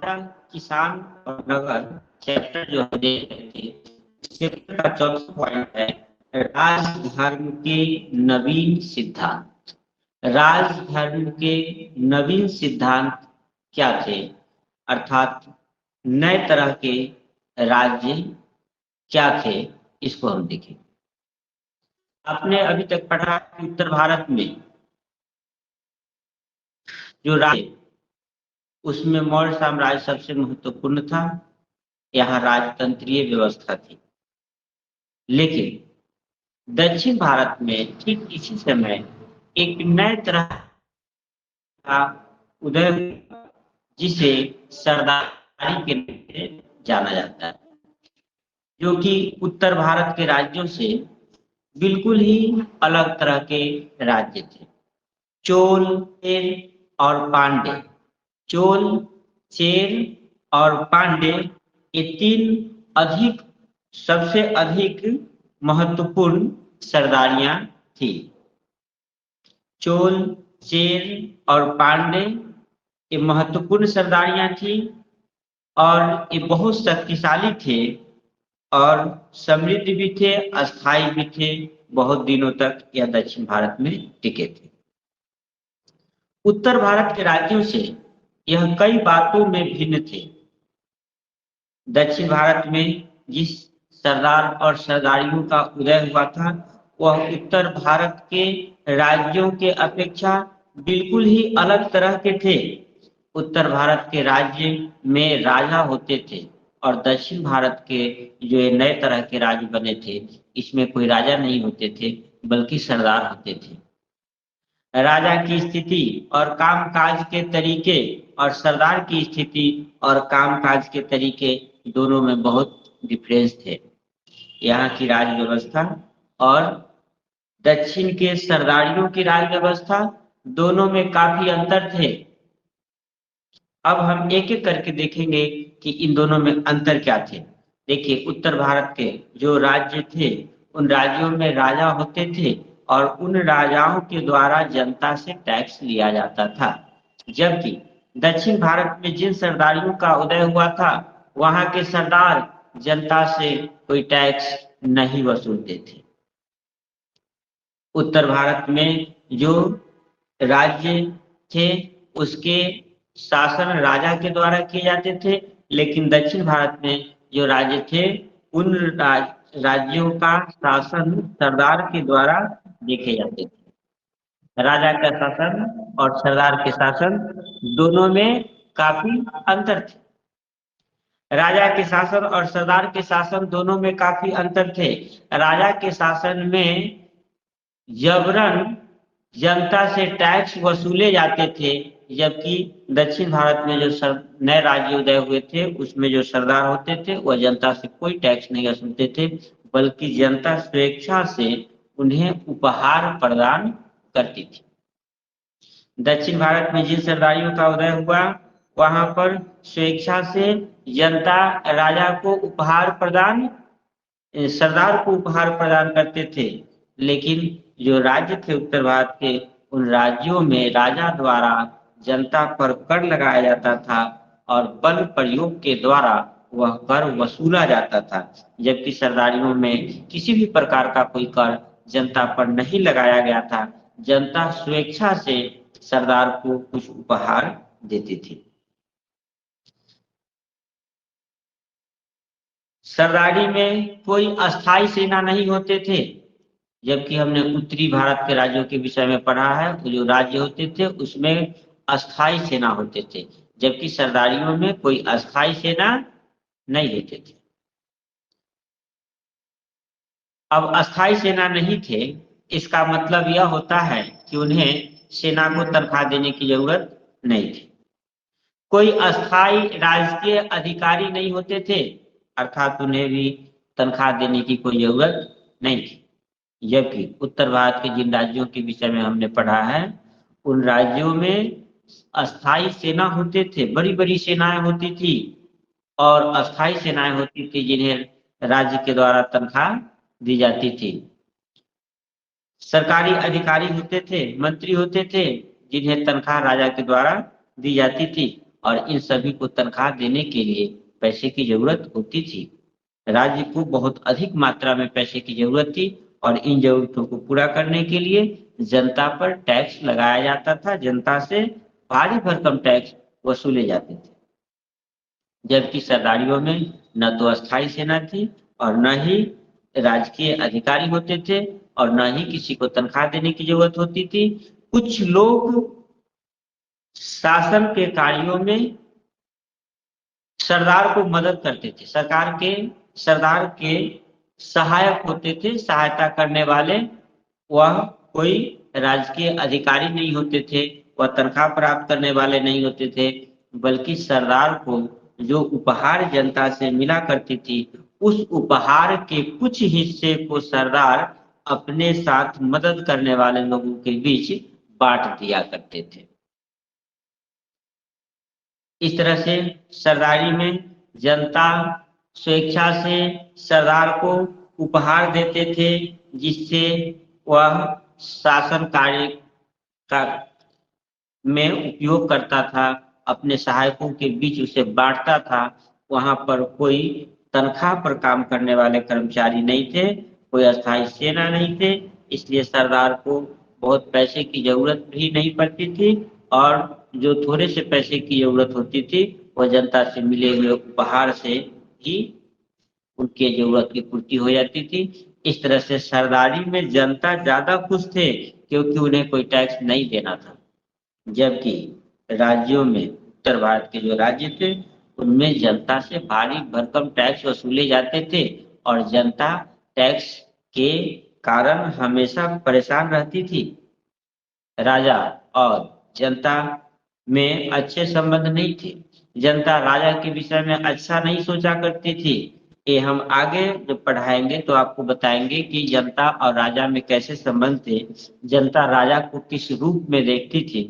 राजा, किसान और नगर चैप्टर जो हम देख रहे थे, चैप्टर का चौथा पॉइंट है राजधर्म के नवीन सिद्धांत। राजधर्म के नवीन सिद्धांत क्या थे, अर्थात नए तरह के राज्य क्या थे, इसको हम देखें। आपने अभी तक पढ़ा कि उत्तर भारत में जो राज्य, उसमें मौर्य साम्राज्य सबसे महत्वपूर्ण था। यहाँ राजतंत्रीय व्यवस्था थी। लेकिन दक्षिण भारत में ठीक इसी समय एक नए तरह का उदय हुआ, जिसे सरदारी के नाम से जाना जाता है, जो कि उत्तर भारत के राज्यों से बिल्कुल ही अलग तरह के राज्य थे। चोल, चेर और पांडे। चोल, चेर और पांडे ये तीन सबसे अधिक महत्वपूर्ण सरदारियां थी। चोल, चेर और पांडे ये महत्वपूर्ण सरदारियां थी और ये बहुत शक्तिशाली थे और समृद्ध भी थे, अस्थायी भी थे। बहुत दिनों तक यह दक्षिण भारत में टिके थे। उत्तर भारत के राज्यों से यह कई बातों में भिन्न थे। दक्षिण भारत में जिस सरदार और सरदारियों का उदय हुआ था, वह उत्तर भारत के राज्यों के अपेक्षा बिल्कुल ही अलग तरह के थे। उत्तर भारत के राज्य में राजा होते थे और दक्षिण भारत के जो ये नए तरह के राज्य बने थे, इसमें कोई राजा नहीं होते थे, बल्कि सरदार होते थे। राजा की स्थिति और कामकाज के तरीके और सरदार की स्थिति और कामकाज के तरीके दोनों में बहुत डिफरेंस थे। यहाँ की राज व्यवस्था और दक्षिण के सरदारियों की राज व्यवस्था दोनों में काफी अंतर थे। अब हम एक एक करके देखेंगे कि इन दोनों में अंतर क्या थे। देखिए, उत्तर भारत के जो राज्य थे, उन राज्यों में राजा होते थे और उन राजाओं के द्वारा जनता से टैक्स लिया जाता था। जबकि दक्षिण भारत में जिन सरदारियों का उदय हुआ था, वहां के सरदार जनता से कोई टैक्स नहीं वसूलते थे। उत्तर भारत में जो राज्य थे, उसके शासन राजा के द्वारा किए जाते थे, लेकिन दक्षिण भारत में जो राज्य थे, उन राज्यों का शासन सरदार के द्वारा देखे जाते थे। राजा का शासन और सरदार के शासन दोनों में काफी अंतर थे। राजा के शासन और सरदार के शासन दोनों में काफी अंतर थे। राजा के शासन में जबरन जनता से टैक्स वसूले जाते थे, जबकि दक्षिण भारत में जो नए राज्य उदय हुए थे, उसमें जो सरदार होते थे, वह जनता से कोई टैक्स नहीं वसूलते थे, बल्कि जनता स्वेच्छा से उन्हें उपहार प्रदान करती थी। दक्षिण भारत में जिन सरदारियों का उदय हुआ, वहां पर स्वेच्छा से जनता राजा को सरदार को उपहार प्रदान करते थे। लेकिन जो राज्य थे उत्तर भारत के, उन राज्यों में राजा द्वारा जनता पर कर लगाया जाता था और बल प्रयोग के द्वारा वह कर वसूला जाता था। जबकि सरदारियों में किसी भी प्रकार का कोई कर जनता पर नहीं लगाया गया था। जनता स्वेच्छा से सरदार को कुछ उपहार देती थी। सरदारी में कोई अस्थाई सेना नहीं होते थे, जबकि हमने उत्तरी भारत के राज्यों के विषय में पढ़ा है। तो जो राज्य होते थे, उसमें अस्थाई सेना होते थे, जबकि सरदारियों में कोई अस्थाई सेना नहीं होते थे। अब अस्थाई सेना नहीं थे, इसका मतलब यह होता है कि उन्हें सेना को तनख्वाह देने की जरूरत नहीं थी। कोई अस्थाई राजकीय अधिकारी नहीं होते थे, अर्थात उन्हें भी तनख्वाह देने की कोई जरूरत नहीं थी। जबकि उत्तर भारत के जिन राज्यों के विषय में हमने पढ़ा है, उन राज्यों में अस्थाई सेना होते थे, बड़ी बड़ी सेनाएं होती थी और अस्थाई सेनाएं होती थी, जिन्हें राज्य के द्वारा तनख्वाह दी जाती थी। सरकारी अधिकारी होते थे, मंत्री होते थे, जिन्हें तनख्वाह राजा के द्वारा दी जाती थी। और इन सभी को तनख्वाह देने के लिए पैसे की जरूरत होती थी। राज्य को बहुत अधिक मात्रा में पैसे की जरूरत थी और इन जरूरतों को पूरा करने के लिए जनता पर टैक्स लगाया जाता था, जनता से भारी भरकम टैक्स वसूले जाते थे। जबकि सरदारियों में न तो अस्थायी सेना थी और न ही राजकीय अधिकारी होते थे और न ही किसी को तनख्वाह देने की जरूरत होती थी। कुछ लोग शासन के कार्यों में सरदार को मदद करते थे, सरदार के सहायक होते थे, सहायता करने वाले। वह कोई राजकीय अधिकारी नहीं होते थे, वह तनख्वाह प्राप्त करने वाले नहीं होते थे, बल्कि सरदार को जो उपहार जनता से मिला करती थी, उस उपहार के कुछ हिस्से को सरदार अपने साथ मदद करने वाले लोगों के बीच बांट दिया करते थे। इस तरह से सरदारी में जनता स्वेच्छा से सरदार को उपहार देते थे, जिससे वह शासन कार्य का में उपयोग करता था, अपने सहायकों के बीच उसे बांटता था। वहां पर कोई तनख्वाह पर काम करने वाले कर्मचारी नहीं थे, कोई अस्थायी सेना नहीं थे, इसलिए सरदार को बहुत पैसे की जरूरत भी नहीं पड़ती थी और जो थोड़े से पैसे की जरूरत होती थी वह जनता से मिले हुए उपहार से ही उनके जरूरत की पूर्ति हो जाती थी। इस तरह से सरदारी में जनता ज्यादा खुश थे क्योंकि उन्हें कोई टैक्स नहीं देना था, जबकि राज्यों में उत्तर भारत के जो राज्य थे उनमें जनता से भारी भरकम टैक्स वसूले जाते थे और जनता टैक्स के कारण हमेशा परेशान रहती थी। राजा और जनता में अच्छे संबंध नहीं थे, जनता राजा के विषय में अच्छा नहीं सोचा करती थी। ये हम आगे जब पढ़ाएंगे तो आपको बताएंगे कि जनता और राजा में कैसे संबंध थे, जनता राजा को किस रूप में देखती थी,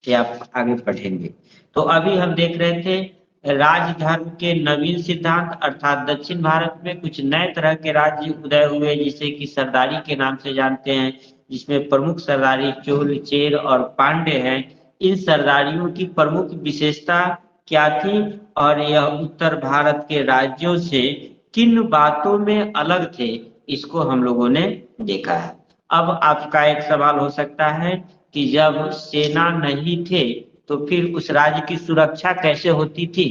ये आप आगे पढ़ेंगे। तो अभी हम देख रहे थे राजधर्म के नवीन सिद्धांत, अर्थात दक्षिण भारत में कुछ नए तरह के राज्य उदय हुए जिसे कि सरदारी के नाम से जानते हैं, जिसमें प्रमुख सरदारी चोल, चेर और पांड्य हैं। इन सरदारियों की प्रमुख विशेषता क्या थी और यह उत्तर भारत के राज्यों से किन बातों में अलग थे, इसको हम लोगों ने देखा है। अब आपका एक सवाल हो सकता है कि जब सेना नहीं थे तो फिर उस राज्य की सुरक्षा कैसे होती थी।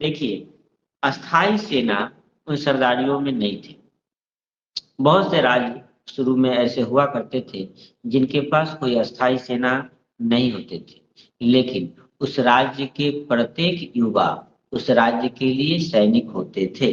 देखिए, अस्थाई सेना उन सरदारियों में नहीं थी। बहुत से राज्य शुरू में ऐसे हुआ करते थे जिनके पास कोई अस्थाई सेना नहीं होते थे, लेकिन उस राज्य के प्रत्येक युवा उस राज्य के लिए सैनिक होते थे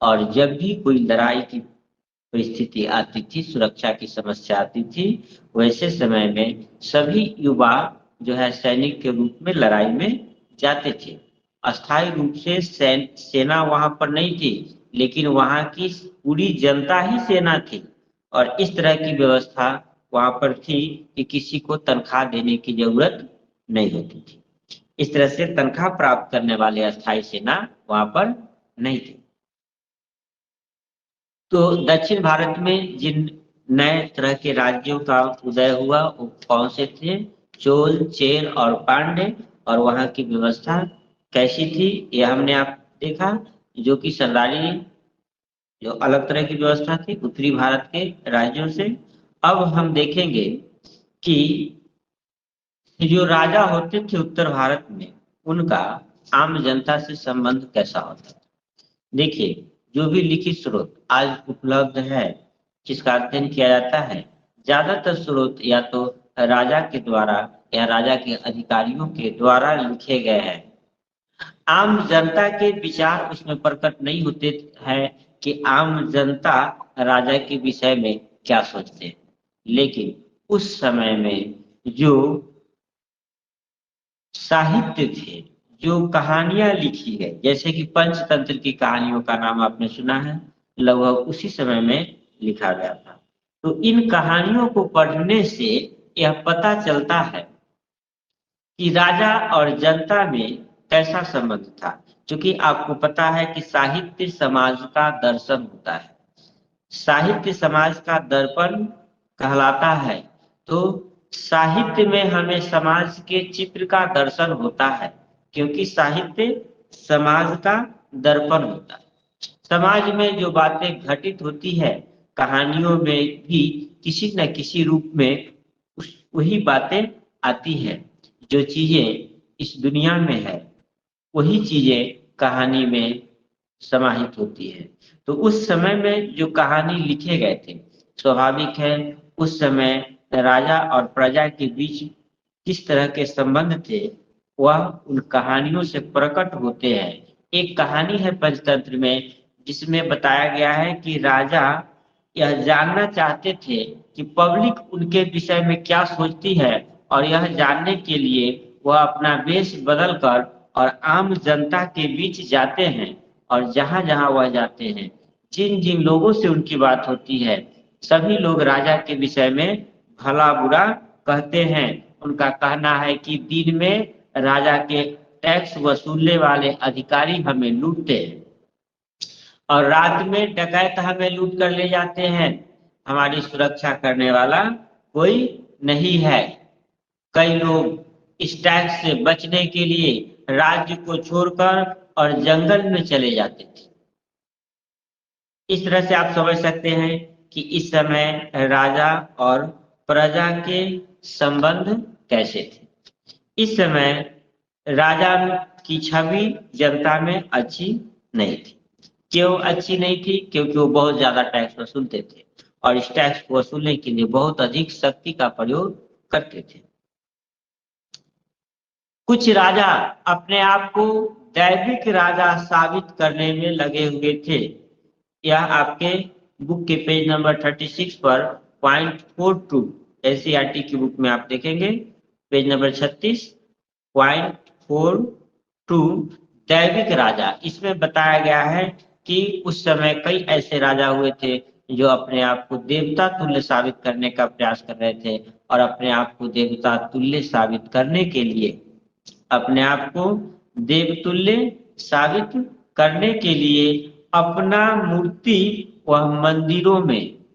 और जब भी कोई लड़ाई की परिस्थिति आती थी, सुरक्षा की समस्या आती थी, वैसे समय में सभी युवा जो है सैनिक के रूप में लड़ाई में जाते थे। अस्थायी रूप से सेना वहां पर नहीं थी, लेकिन वहां की पूरी जनता ही सेना थी और इस तरह की व्यवस्था वहां पर थी कि किसी को तनख्वाह देने की जरूरत नहीं होती थी। इस तरह से तनख्वाह प्राप्त करने वाले अस्थायी सेना वहां पर नहीं थे। तो दक्षिण भारत में जिन नए तरह के राज्यों का उदय हुआ वो कौन से थे? चोल, चेर और पांड्य। और वहां की व्यवस्था कैसी थी ये हमने आप देखा, जो कि सरदारी जो अलग तरह की व्यवस्था थी उत्तरी भारत के राज्यों से। अब हम देखेंगे कि जो राजा होते थे उत्तर भारत में उनका आम जनता से संबंध कैसा होता था। देखिए, जो भी लिखित स्रोत आज उपलब्ध है जिसका अध्ययन किया जाता है, ज्यादातर स्रोत या तो राजा के द्वारा या राजा के अधिकारियों के द्वारा लिखे गए हैं। आम जनता के विचार उसमें प्रकट नहीं होते हैं कि आम जनता राजा के विषय में क्या सोचते हैं, लेकिन उस समय में जो साहित्य थे, जो कहानियां लिखी है, जैसे कि पंचतंत्र की कहानियों का नाम आपने सुना है, लगभग उसी समय में लिखा गया था। तो इन कहानियों को पढ़ने से यह पता चलता है कि राजा और जनता में कैसा संबंध था, क्योंकि आपको पता है कि साहित्य समाज का दर्शन होता है, साहित्य समाज का दर्पण कहलाता है। तो साहित्य में हमें समाज के चित्र का दर्शन होता है, क्योंकि साहित्य समाज का दर्पण होता है। समाज में जो बातें घटित होती है, कहानियों में भी किसी न किसी रूप में वही बातें आती है। जो चीजें इस दुनिया में है वही चीजें कहानी में समाहित होती है। तो उस समय में जो कहानी लिखे गए थे, स्वाभाविक है उस समय राजा और प्रजा के बीच किस तरह के संबंध थे वह उन कहानियों से प्रकट होते हैं। एक कहानी है पंचतंत्र में जिसमें बताया गया है कि राजा यह जानना चाहते थे कि पब्लिक उनके विषय में क्या सोचती है, और यह जानने के लिए वह अपना वेश बदलकर और आम जनता के बीच जाते हैं। और जहां जहां वह जाते हैं, जिन जिन लोगों से उनकी बात होती है, सभी लोग राजा के विषय में भला बुरा कहते हैं। उनका कहना है कि दिन में राजा के टैक्स वसूलने वाले अधिकारी हमें लूटते हैं और रात में डकैत हमें लूट कर ले जाते हैं। हमारी सुरक्षा करने वाला कोई नहीं है। कई लोग इस टैक्स से बचने के लिए राज्य को छोड़कर और जंगल में चले जाते थे। इस तरह से आप समझ सकते हैं कि इस समय राजा और प्रजा के संबंध कैसे थे। इस समय राजा की छवि जनता में अच्छी नहीं थी। क्यों अच्छी नहीं थी? क्योंकि वो बहुत ज्यादा टैक्स वसूलते थे और इस टैक्स को वसूलने के लिए बहुत अधिक शक्ति का प्रयोग करते थे। कुछ राजा अपने आप को दैविक राजा साबित करने में लगे हुए थे। यह आपके बुक के पेज नंबर 36 पर .42 एनसीईआरटी की बुक में आप देखेंगे, पेज नंबर 36 .42 दैविक राजा। इसमें बताया गया है कि उस समय कई ऐसे राजा हुए थे जो अपने आप को देवता तुल्य साबित करने का प्रयास कर रहे थे और अपने आप को देवता तुल्य साबित करने के लिए अपने आप को देवतुल्य साबित करने के लिए अपना मूर्ति वह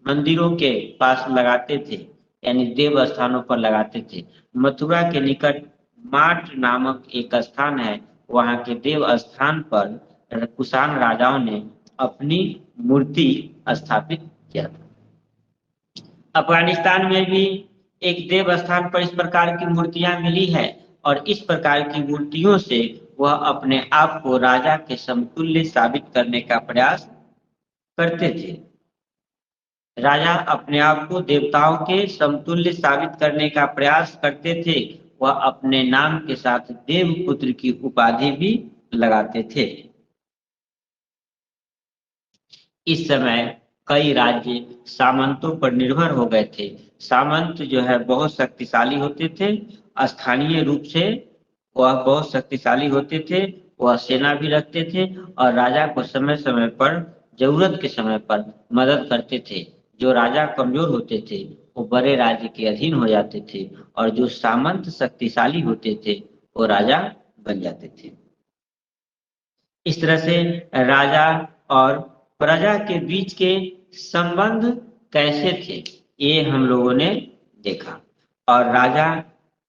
मंदिरों के पास लगाते थे, यानी देव स्थानों पर लगाते थे। मथुरा के निकट माट नामक एक स्थान है, वहां के देव स्थान पर कुषाण राजाओं ने अपनी मूर्ति स्थापित किया था। अफगानिस्तान में भी एक देव स्थान पर इस प्रकार की मूर्तियां मिली है और इस प्रकार की मूर्तियों से वह अपने आप को राजा के समतुल्य साबित करने का प्रयास करते थे। राजा अपने आप को देवताओं के समतुल्य साबित करने का प्रयास करते थे। वह अपने नाम के साथ देवपुत्र की उपाधि भी लगाते थे। इस समय कई राज्य सामंतों पर निर्भर हो गए थे। सामंत जो है बहुत शक्तिशाली होते थे, स्थानीय रूप से वह बहुत शक्तिशाली होते थे, वह सेना भी रखते थे और राजा को समय समय पर जरूरत के समय पर मदद करते थे। जो राजा कमजोर होते थे वो बड़े राज्य के अधीन हो जाते थे और जो सामंत शक्तिशाली होते थे वो राजा बन जाते थे। इस तरह से राजा और प्रजा के बीच के संबंध कैसे थे ये हम लोगों ने देखा और राजा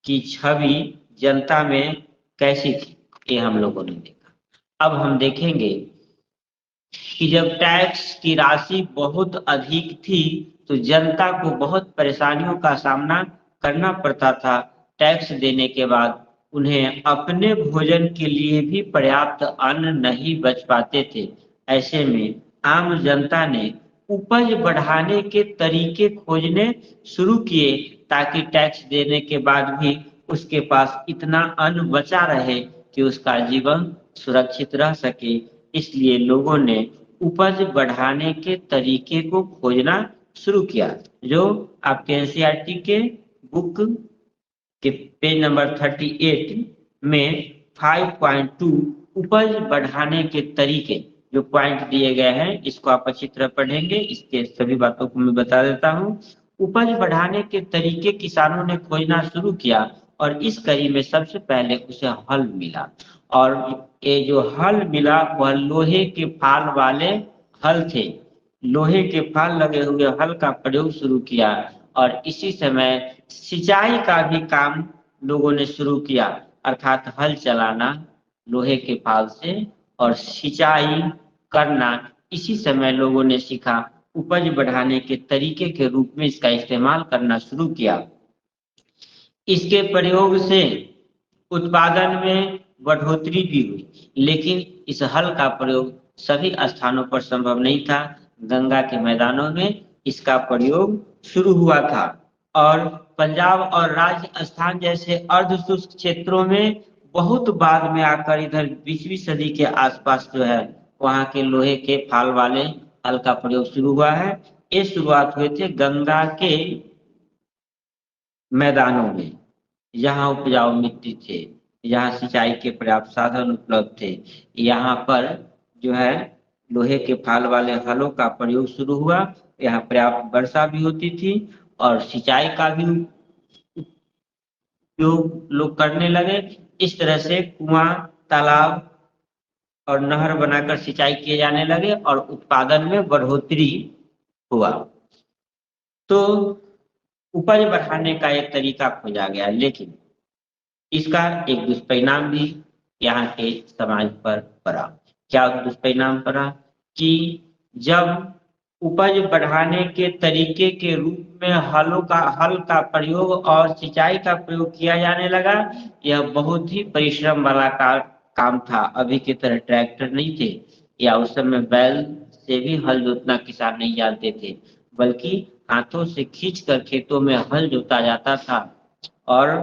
की छवि जनता में कैसी थी ये हम लोगों ने देखा। अब हम देखेंगे कि जब टैक्स की राशि बहुत अधिक थी तो जनता को बहुत परेशानियों का सामना करना पड़ता था। टैक्स देने के बाद उन्हें अपने भोजन के लिए भी पर्याप्त अन्न नहीं बच पाते थे। ऐसे में आम जनता ने उपज बढ़ाने के तरीके खोजने शुरू किए ताकि टैक्स देने के बाद भी उसके पास इतना अन्न बचा रहे कि उसका जीवन सुरक्षित रह सके। इसलिए लोगों ने उपज बढ़ाने के तरीके को खोजना शुरू किया, जो आपके एनसीईआरटी के बुक के पेज नंबर 38 में 5.2 उपज बढ़ाने के तरीके जो पॉइंट दिए गए हैं इसको आप अच्छी तरह पढ़ेंगे। इसके सभी बातों को मैं बता देता हूँ। उपज बढ़ाने के तरीके किसानों ने खोजना शुरू किया और इस कड़ी में सबसे पहले उसे हल मिला और ये जो हल मिला वह लोहे के फाल वाले हल थे। लोहे के फाल लगे हुए हल का प्रयोग शुरू किया और इसी समय सिंचाई का भी काम लोगों ने शुरू किया, अर्थात हल चलाना लोहे के फाल से और सिंचाई करना इसी समय लोगों ने सीखा। उपज बढ़ाने के तरीके के रूप में इसका इस्तेमाल करना शुरू किया। इसके प्रयोग से उत्पादन में बढ़ोतरी भी हुई, लेकिन इस हल का प्रयोग सभी स्थानों पर संभव नहीं था। गंगा के मैदानों में इसका प्रयोग शुरू हुआ था और पंजाब और राजस्थान जैसे अर्ध शुष्क क्षेत्रों में बहुत बाद में आकर इधर 20वीं सदी के आसपास जो है वहां के लोहे के फाल वाले हल का प्रयोग शुरू हुआ है। ये शुरुआत हुए थे गंगा के मैदानों में, जहाँ उपजाऊ मिट्टी थे, जहाँ सिंचाई के पर्याप्त साधन उपलब्ध थे, यहाँ पर जो है लोहे के फाल वाले हलों का प्रयोग शुरू हुआ। यहाँ पर्याप्त वर्षा भी होती थी और सिंचाई का भी उपयोग लोग करने लगे। इस तरह से कुआं, तालाब और नहर बनाकर सिंचाई किए जाने लगे और उत्पादन में बढ़ोतरी हुआ। तो उपज बढ़ाने का एक तरीका खोजा गया, लेकिन इसका एक दुष्परिणाम भी यहाँ के समाज पर पड़ा। क्या दुष्परिणाम पड़ा कि जब उपज बढ़ाने के तरीके के रूप में हल का प्रयोग और सिंचाई का प्रयोग किया जाने लगा, यह बहुत ही परिश्रम वाला काम था। अभी की तरह ट्रैक्टर नहीं थे या उस समय बैल से भी हल जोतना किसान नहीं जानते थे, बल्कि हाथों से खींचकर खेतों में हल जोता जाता था और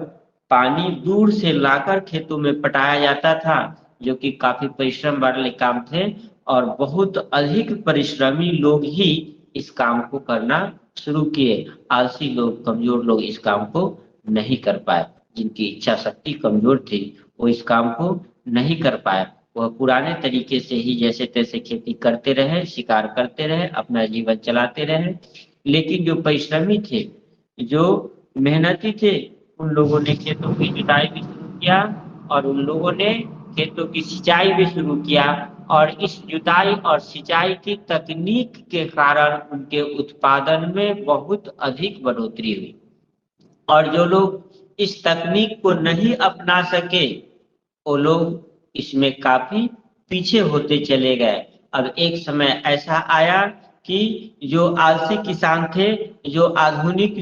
पानी दूर से लाकर खेतों में पटाया जाता था, जो कि काफी परिश्रम वाले काम थे और बहुत अधिक परिश्रमी लोग ही इस काम को करना शुरू किए। आलसी लोग, कमजोर लोग इस काम को नहीं कर पाए। जिनकी इच्छा शक्ति कमजोर थी वो इस काम को नहीं कर पाए। वह पुराने तरीके से ही जैसे तैसे खेती करते रहे, शिकार करते रहे, अपना जीवन चलाते रहे। लेकिन जो परिश्रमी थे, जो मेहनती थे, उन लोगों ने खेतों की जुताई भी शुरू किया और उन लोगों ने खेतों की सिंचाई भी शुरू किया और इस जुताई और सिंचाई की तकनीक के कारण उनके उत्पादन में बहुत अधिक बढ़ोतरी हुई। और जो लोग इस तकनीक को नहीं अपना सके, वो लोग इसमें काफी पीछे होते चले गए। अब एक समय ऐसा आया कि जो आलसी किसान थे, जो आधुनिक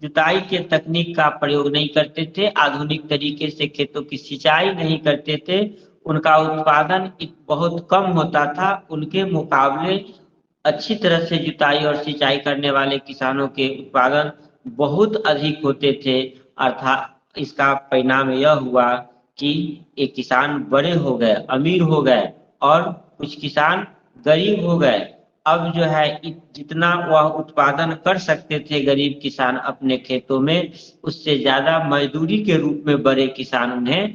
जुताई के तकनीक का प्रयोग नहीं करते थे, आधुनिक तरीके से खेतों की सिंचाई नहीं करते थे, उनका उत्पादन बहुत कम होता था। उनके मुकाबले अच्छी तरह से जुताई और सिंचाई करने वाले किसानों के उत्पादन बहुत अधिक होते थे। अर्थात इसका परिणाम यह हुआ कि ये किसान बड़े हो गए, अमीर हो गए और कुछ किसान गरीब हो गए। अब जो है जितना वह उत्पादन कर सकते थे गरीब किसान अपने खेतों में, उससे ज्यादा मजदूरी के रूप में बड़े किसान उन्हें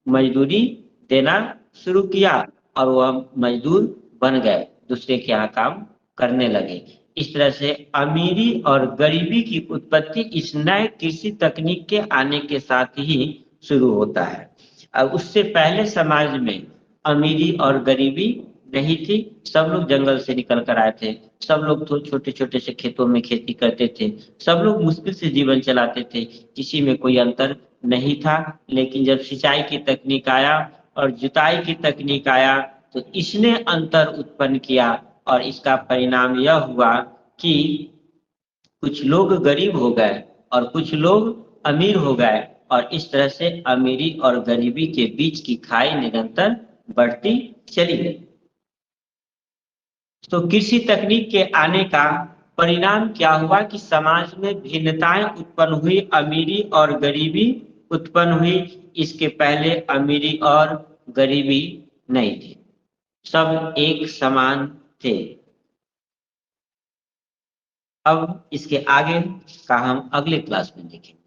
मजदूरी देना शुरू किया और वह मजदूर बन गए, दूसरे के यहाँ काम करने लगे। इस तरह से अमीरी और गरीबी की उत्पत्ति इस नए कृषि तकनीक के आने के साथ ही शुरू होता है। अब उससे पहले समाज में अमीरी और गरीबी नहीं थी। सब लोग जंगल से निकल कर आए थे, सब लोग तो छोटे छोटे से खेतों में खेती करते थे, सब लोग मुश्किल से जीवन चलाते थे, किसी में कोई अंतर नहीं था। लेकिन जब सिंचाई की तकनीक आया और जुताई की तकनीक आया तो इसने अंतर उत्पन्न किया और इसका परिणाम यह हुआ कि कुछ लोग गरीब हो गए और कुछ लोग अमीर हो गए और इस तरह से अमीरी और गरीबी के बीच की खाई निरंतर बढ़ती चली गई। तो कृषि तकनीक के आने का परिणाम क्या हुआ कि समाज में भिन्नताएं उत्पन्न हुई, अमीरी और गरीबी उत्पन्न हुई। इसके पहले अमीरी और गरीबी नहीं थी, सब एक समान थे। अब इसके आगे का हम अगले क्लास में देखेंगे।